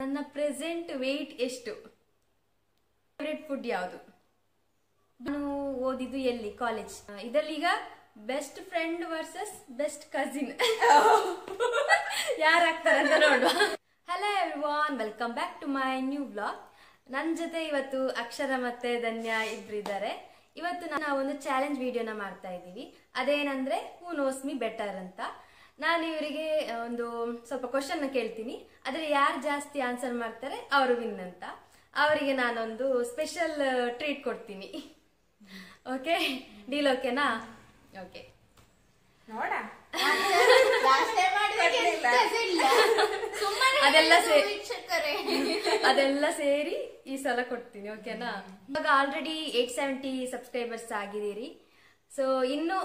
ನನ್ನ present weight ಎಷ್ಟು? Favourite food ಯಾವುದು? ನಾನು ಓದಿದ್ದು ಎಲ್ಲಿ? ಕಾಲೇಜ್. ಇದರಲ್ಲಿ ಈಗ best friend versus best cousin ಯಾರಾಗ್ತಾರೆ ಅಂತ ನೋಡುವ. Hello everyone, welcome back to my new vlog. ನನ್ನ ಜೊತೆ ಇವತ್ತು ಅಕ್ಷರ ಮತ್ತೆ ಧನ್ಯ ಇಬ್ರು ಇದ್ದಾರೆ. ಇವತ್ತು ನಾವು ಒಂದು ಚಾಲೆಂಜ್ ವಿಡಿಯೋನ ಮಾಡ್ತಾ ಇದ್ದೀವಿ. ಅದೇನಂದ್ರೆ ಹೂ ನೋಸ್ ಮೀ ಬೆಟರ್ ಅಂತ. ನಾನು ಇವರಿಗೆ ಒಂದು ಸ್ವಲ್ಪ ಕ್ವಶನ್ ಕೇಳ್ತೀನಿ, ಅದ್ರಲ್ಲಿ ಯಾರು ಜಾಸ್ತಿ ಆನ್ಸರ್ ಮಾಡ್ತಾರೆ ಅವರು ವಿನ್ ಅಂತ. ಅವರಿಗೆ ನಾನೊಂದು ಸ್ಪೆಷಲ್ ಟ್ರೀಟ್ ಕೊಡ್ತೀನಿ. ಓಕೆ, ಡೀಲ್ ಓಕೆನಾ? ಓಕೆ, ನೋಡ ಅದೆಲ್ಲ ಸೇರಿ ಈ ಸಲ ಕೊಡ್ತೀನಿ. ಓಕೆನಾ? ಇವಾಗ ಆಲ್ರೆಡಿ 870 ಸಬ್ಸ್ಕ್ರೈಬರ್ಸ್ ಆಗಿದ್ದೀರಿ. ಸೊ ಇನ್ನು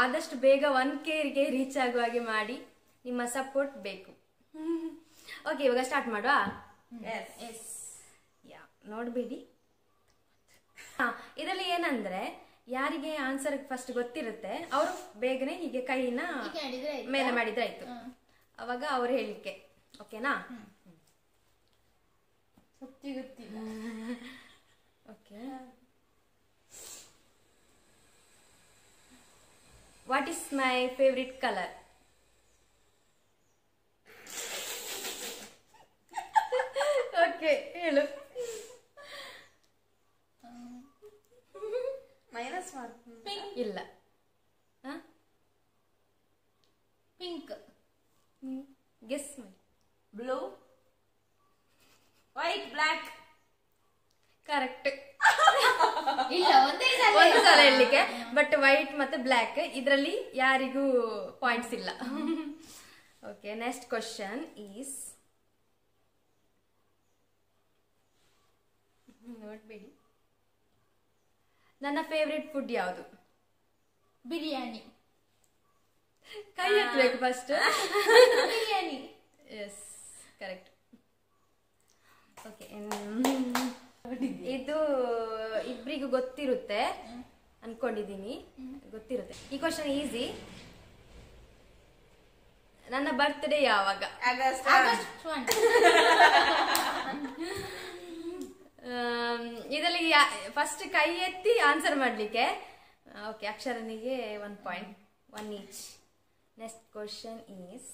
ಆದಷ್ಟು ಬೇಗ 1K ರೀಚ್ ಆಗುವ ಹಾಗೆ ಮಾಡಿ. ನಿಮ್ಮ ಸಪೋರ್ಟ್ ಬೇಕು. ಓಕೆ, ಇವಾಗ ಸ್ಟಾರ್ಟ್ ಮಾಡುವ. ನೋಡ್ಬೇಡಿ. ಇದರಲ್ಲಿ ಏನಂದ್ರೆ ಯಾರಿಗೆ ಆನ್ಸರ್ ಫಸ್ಟ್ ಗೊತ್ತಿರುತ್ತೆ ಅವರು ಬೇಗನೆ ಹೀಗೆ ಕೈನ ಮೇಲೆ ಮಾಡಿದ್ರೆ ಆಯ್ತು. ಅವಾಗ ಅವ್ರು ಹೇಳಿಕೆ. ಓಕೆನಾ? Okay. What is my favourite colour? Okay, ಹೇಳು. ಮೈನಸ್ ಇಲ್ಲ. ಪಿಂಕ್. ಗೆಸ್ ಮಾಡಿ. Blue, white, black. ಕರೆಕ್ಟ್. ಇಲ್ಲ, ಒಂದು ಸಲ ಹೇಳಲಿಕ್ಕೆ. ಬಟ್ ವೈಟ್ ಮತ್ತೆ ಬ್ಲ್ಯಾಕ್ ಇದರಲ್ಲಿ ಯಾರಿಗೂ ಪಾಯಿಂಟ್ಸ್ ಇಲ್ಲ. ಓಕೆ, ನೆಕ್ಸ್ಟ್ ಕ್ವಶನ್ ಈಸ್, ನೋಡ್ಬೇಡಿ. ನನ್ನ ಫೇವ್ರೆಟ್ ಫುಡ್ ಯಾವುದು? ಬಿರಿಯಾನಿ. ಕೈ ಎತ್ತಬೇಕು first. Biryani. Yes, correct. Okay, ಇದು ಇಬ್ರಿಗೂ ಗೊತ್ತಿರುತ್ತೆ ಅನ್ಕೊಂಡಿದೀನಿ. ಗೊತ್ತಿರುತ್ತೆ. ಈ ಕ್ವಶನ್ ಈಸಿ. ನನ್ನ ಬರ್ತ್ಡೇ ಯಾವಾಗ? ಆಗಸ್ಟ್ 1. ಇದರಲ್ಲಿ ಫಸ್ಟ್ ಕೈ ಎತ್ತಿ ಆನ್ಸರ್ ಮಾಡ್ಲಿಕ್ಕೆ. ಓಕೆ, ಅಕ್ಷರನಿಗೆ 1 point, 1 each. Next question is,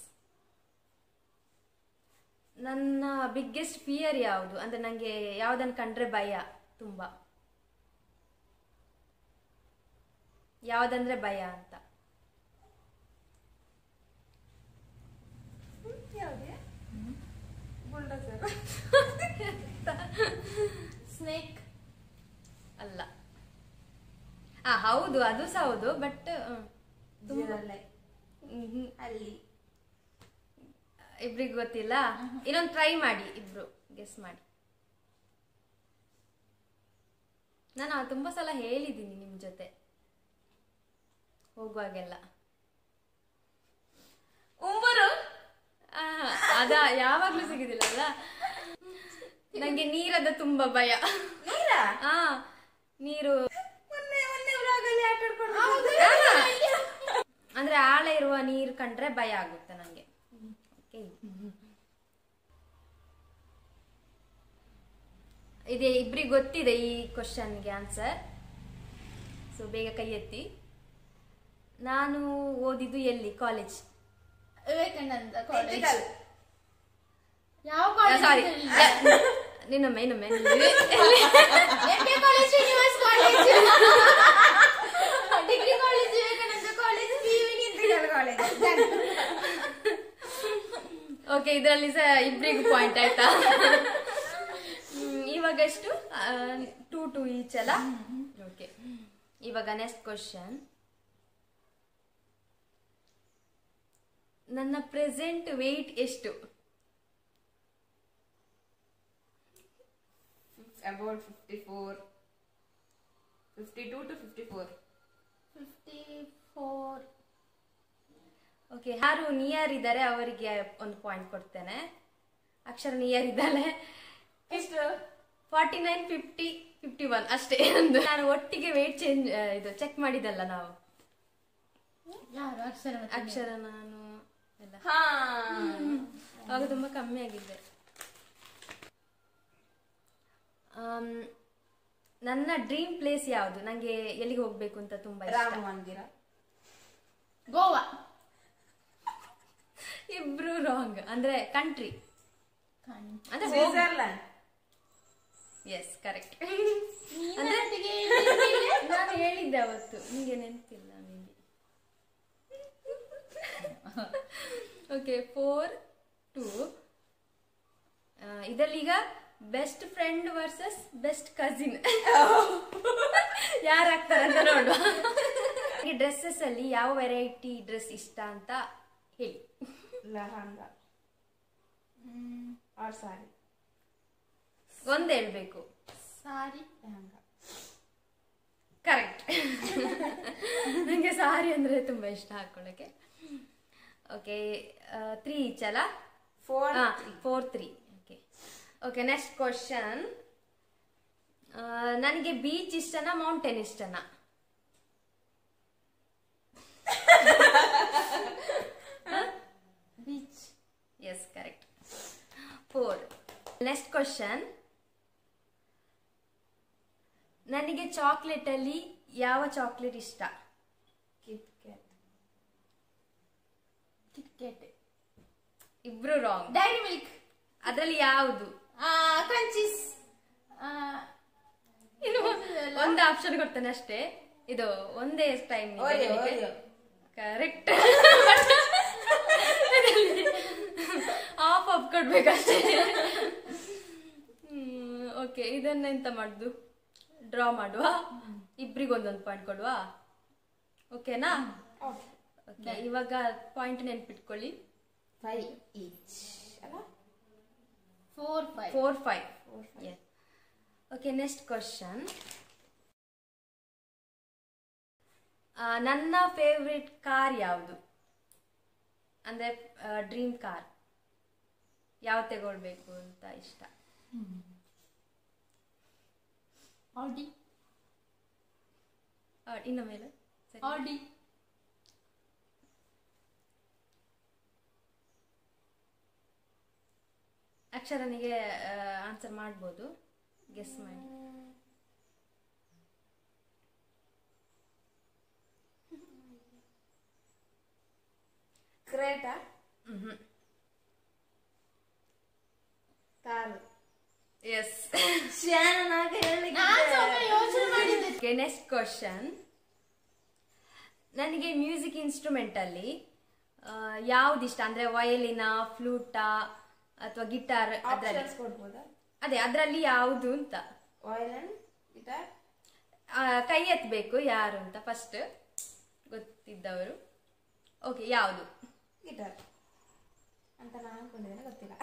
ನನ್ನ ಬಿಗ್ಗೆಸ್ಟ್ ಫಿಯರ್ ಯಾವುದು? ಅಂದ್ರೆ ನಂಗೆ ಯಾವ್ದನ್ನ ಕಂಡ್ರೆ ಭಯ ತುಂಬಾ. ಯಾವ್ದಂದ್ರೆ ಭಯ ಅಂತ. ಸ್ನೇಕ್ ಅಲ್ಲ. ಹೌದು, ಅದು ಸಹ ಹೌದು. ಬಟ್ ಅಲ್ಲಿ ಇಬ್ರಿಗೂ ಗೊತ್ತಿಲ್ಲ. ಇನ್ನೊಂದು ಟ್ರೈ ಮಾಡಿ, ಇಬ್ರು ಗೆಸ್ ಮಾಡಿ. ನಾನು ತುಂಬಾ ಸಲ ಹೇಳಿದ್ದೀನಿ ನಿಮ್ ಜೊತೆ ಹೋಗುವಾಗೆಲ್ಲ. ಉಂಬರು. ಅದ ಯಾವಾಗ್ಲೂ ಸಿಗುದಿಲ್ಲ. ನಂಗೆ ನೀರದ ತುಂಬಾ ಭಯ. ನೀರು ಅಂದ್ರೆ ಆಳ ಇರುವ ನೀರು ಕಂಡ್ರೆ ಭಯ ಆಗುತ್ತೆ ನಂಗೆ. ಇದೆ, ಇಬ್ರಿಗೆ ಗೊತ್ತಿದೆ ಈ ಕ್ವಶನ್ಗೆ ಆನ್ಸರ್. ಸೊ ಬೇಗ ಕೈ ಎತ್ತಿ. ನಾನು ಓದಿದ್ದು ಎಲ್ಲಿ? ಕಾಲೇಜ್. ವಿವೇಕಾನಂದ ಕಾಲೇಜ್. ಯಾವ ಸಾರಿ, ಕಾಲೇಜ್? ಇನ್ನೊಮ್ಮೆ ಎಂಟೇ college, Srinivas college, degree college, Vivekananda college, PU college. Okay, ಇದರಲ್ಲಿ ಸಹ ಇಬ್ರಿಗೂ ಪಾಯಿಂಟ್ ಆಯ್ತಾ? ಇವಾಗ ಎಷ್ಟು? 2 ಈಚ್ ಅಲ್ಲ? ಓಕೆ, ಇವಾಗ ನೆಕ್ಸ್ಟ್ ಕ್ವಶನ್. ನನ್ನ ಪ್ರೆಸೆಂಟ್ ವೆಯ್ಟ್ ಎಷ್ಟು? About 54, 52 to 54. 54. ಓಕೆ, ಯಾರು ನಿಯರ್ ಇದ್ದಾರೆ ಅವರಿಗೆ ಒಂದು ಪಾಯಿಂಟ್ ಕೊಡ್ತೇನೆ. ಅಕ್ಷರ ನಿಯರ್ ಇದ್ದಾಳೆ. ಎಷ್ಟು? 49, 50, 51 ಅಷ್ಟೇ. ನಾನು ಒಟ್ಟಿಗೆ ವೆಯ್ಟ್ ಚೇಂಜ್ ಇದು ಚೆಕ್ ಮಾಡಿದಲ್ಲ ನಾವು. ಯಾರು? ಅಕ್ಷರ ನಾನು ಎಲ್ಲ ಹಾ ಆಗ ತುಂಬಾ ಕಮ್ಮಿ ಆಗಿದೆ. ನನ್ನ ಡ್ರೀಮ್ ಪ್ಲೇಸ್ ಯಾವುದು? ನಂಗೆ ಎಲ್ಲಿಗೆ ಹೋಗ್ಬೇಕು ಅಂತ ತುಂಬಾ ಇಷ್ಟ. ರಾಮ ಮಂದಿರ. ಗೋವಾ. ಇಬ್ರು ರಾಂಗ್. ಅಂದ್ರೆ ಕಂಟ್ರಿ ಅಂದ್ರೆ ಸ್ವಿಟ್ಜರ್ಲ್ಯಾಂಡ್. Yes correct. ನಾನು ಹೇಳಿದ್ದೆ ಅವತ್ತು, ನಿಂಗೆ ನೆನಪಿಲ್ಲ ನಿಂಗೆ. ಓಕೆ 4-2. ಇದರಲ್ಲೀಗ best friend versus best cousin ಯಾರಾಗ್ತಾರೆ ಅಂತ ನೋಡುವ. ಡ್ರೆಸ್ಸಸ್ ಅಲ್ಲಿ ಯಾವ ವೆರೈಟಿ ಡ್ರೆಸ್ ಇಷ್ಟ ಅಂತ ಹೇಳಿ. ಲಹಂಗಾ ಆರ್ ಸಾರಿ. ಒಂದ್ ಹೇಳ್ಬೇಕು. ಸಾರಿ. ಲಹಂಗಾ ಕರೆಕ್ಟ್. ನಂಗೆ ಸಾರಿ ಅಂದ್ರೆ ತುಂಬಾ ಇಷ್ಟ ಹಾಕೊಳ್ಳಕ್ಕೆ. ಓಕೆ 3 ಈಚ್ ಅಲ್ಲ? 4-3. Okay okay next question. ನನಗೆ ಬೀಚ್ ಇಷ್ಟನಾ ಮೌಂಟೇನ್ ಇಷ್ಟನಾ? Beach. Yes correct. 4. Next question. ನನಗೆ ಚಾಕ್ಲೇಟ್ ಅಲ್ಲಿ ಯಾವ ಚಾಕ್ಲೇಟ್ ಇಷ್ಟ? KitKat. ಕಿಟ್ಕೆಟ್. ಇಬ್ರು ರಾಂಗ್. Dairy milk. ಅದ್ರಲ್ಲಿ ಯಾವುದು? ಕ್ರಂಚೀಸ್. ಒಂದು ಆಪ್ಷನ್ ಕೊಡ್ತೇನೆ ಅಷ್ಟೇ. ಇದು ಒಂದೇ ಟೈಮ್. ಕರೆಕ್ಟ್. ಆಫ್ ಕೊಡ್ಬೇಕಷ್ಟೇ. ಓಕೆ ಇದನ್ನ ಎಂತ ಮಾಡುದು? ಡ್ರಾ ಮಾಡುವ. ಇಬ್ರಿಗೊಂದೊಂದು ಪಾಯಿಂಟ್ ಕೊಡುವ. ಓಕೆನಾ? ಓಕೆ ಇವಾಗ ಪಾಯಿಂಟ್ ನೆನ್ಪಿಟ್ಕೊಳ್ಳಿ. 5 ಈಚ್ ಅಲ್ಲ? 4-5. Okay next question. ನನ್ನ ಫೇವ್ರೆಟ್ ಕಾರ್ ಯಾವುದು? ಅಂದ್ರೆ ಡ್ರೀಮ್ ಕಾರ್ ಯಾವ ತಗೊಳ್ಬೇಕು ಅಂತ ಇಷ್ಟ? ಆಡಿ. ಇನ್ನ ಮೇಲೆ ಆಡಿ. ಅಕ್ಷರನಿಗೆ ಆನ್ಸರ್ ಮಾಡ್ಬೋದು, ಗೆಸ್ ಮಾಡಿ. ಕ್ರೇಟಾ. ಕಾರು. ಎಸ್. ಯೋಚನೆ ಮಾಡಿದ್ದೆ. Next question. ನನಗೆ ಮ್ಯೂಸಿಕ್ ಇನ್ಸ್ಟ್ರೂಮೆಂಟ್ ಅಲ್ಲಿ ಯಾವ್ದಿಷ್ಟ? ಅಂದ್ರೆ ವಯಲಿನ, ಫ್ಲೂಟಾ ಅಥವಾ ಗಿಟಾರ್? ಅದೇ ಅದ್ರಲ್ಲಿ ಯಾವುದು ಅಂತ. Violin, guitar. ಕೈ ಎತ್ತಬೇಕು ಯಾರು ಅಂತ ಫಸ್ಟ್ ಗೊತ್ತಿದ್ದವರು. ಓಕೆ ಯಾವುದು? ಗಿಟಾರ್ ಅಂತ ನಾನು ಅನ್ಕೊಂಡಿದ್ದೇನೆ, ಗೊತ್ತಿಲ್ಲ.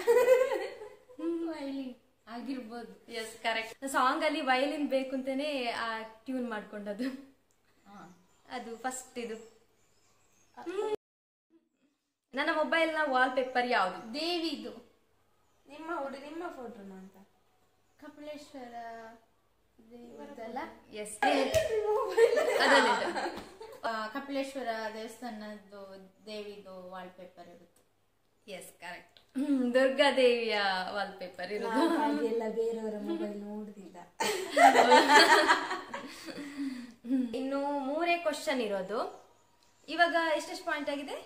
ವಯಲಿನ್ ಆಗಿರ್ಬೋದು. Yes correct. ಸಾಂಗ್ ಅಲ್ಲಿ ವಯಲಿನ್ ಬೇಕು ಅಂತಾನೆ ಟ್ಯೂನ್ ಮಾಡ್ಕೊಂಡದ್ದು. ಅದು ಫಸ್ಟ್ ಇದು. ನನ್ನ ಮೊಬೈಲ್ ನ ವಾಲ್ ಪೇಪರ್ ಯಾವುದು? ದೇವಿದು. ನಿಮ್ಮ ಫೋಟೋನ ಅಂತ. ಕಪಿಲೇಶ್ವರ ದೇವದಲ್ಲ? ಎಸ್ ಅದರಲ್ಲಿ ಕಪಿಲೇಶ್ವರ ದೇವಸ್ಥಾನದ್ದು ದೇವಿದು ವಾಲ್ ಪೇಪರ್ ಇರುತ್ತೆ. Yes correct. ದುರ್ಗಾದೇವಿಯ ವಾಲ್ ಪೇಪರ್ ಇರೋದು. ಎಲ್ಲ ಬೇರೆಯವರ ಮೊಬೈಲ್ ನೋಡುದಿಲ್ಲ. ಇನ್ನು 3 ಕ್ವಶನ್ ಇರೋದು. ಇವಾಗ ಎಷ್ಟೆಷ್ಟು ಪಾಯಿಂಟ್ ಆಗಿದೆ?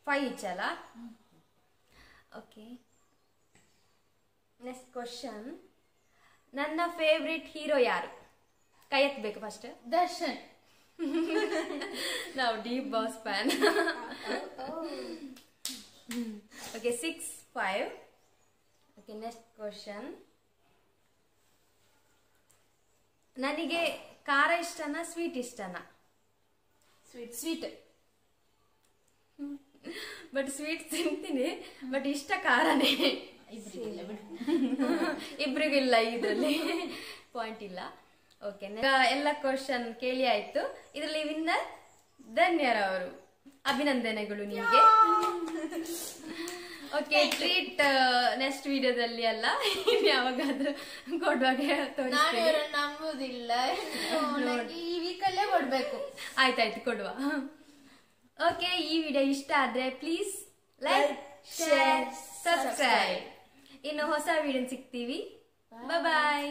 5 ಈಚ್ ಅಲ್ಲ? Okay next question. ನನ್ನ ಫೇವ್ರೆಟ್ ಹೀರೋ ಯಾರು? ಕೈ ಎತ್ತಬೇಕು ಫಸ್ಟ್. ದರ್ಶನ್. ನಾವು deep boss fan. Okay 6-5. Okay next question. ನನಗೆ ಖಾರ ಇಷ್ಟನಾ ಸ್ವೀಟ್ ಇಷ್ಟನಾ? ಸ್ವೀಟ್. ಬಟ್ ಸ್ವೀಟ್ ತಿಂತೀನಿ, ಬಟ್ ಇಷ್ಟ ಖಾರನೇ. ಇಬ್ರಿಗಿಲ್ಲ ಇದ್ರಲ್ಲಿ ಪಾಯಿಂಟ್ ಇಲ್ಲ. ಓಕೆ ಎಲ್ಲ ಕ್ವಶನ್ ಕೇಳಿ ಆಯ್ತು. ಇದರಲ್ಲಿ ವಿನ್ನರ್ ಧನ್ಯರವರು. ಅಭಿನಂದನೆಗಳು ನಿಮಗೆ. ಓಕೆ ಟ್ರೀಟ್ ನೆಕ್ಸ್ಟ್ ವಿಡಿಯೋದಲ್ಲಿ ಅಲ್ಲ, ಯಾವಾಗಾದ್ರೂ ಕೊಡುವಾಗ ತೋರಿಸ್ತೀನಿ. ನಂಬುದಿಲ್ಲ, ಈ ವೀಕಲ್ಲೇ ಕೊಡ್ಬೇಕು. ಆಯ್ತಾಯ್ತು ಕೊಡುವ. ಓಕೆ ಈ ವಿಡಿಯೋ ಇಷ್ಟ ಆದ್ರೆ ಪ್ಲೀಸ್ ಲೈಕ್, ಶೇರ್, ಸಬ್ಸ್ಕ್ರೈಬ್. ಇನ್ನು ಹೊಸ ವಿಡಿಯೋ ಸಿಗ್ತೀವಿ. ಬಾಯ್.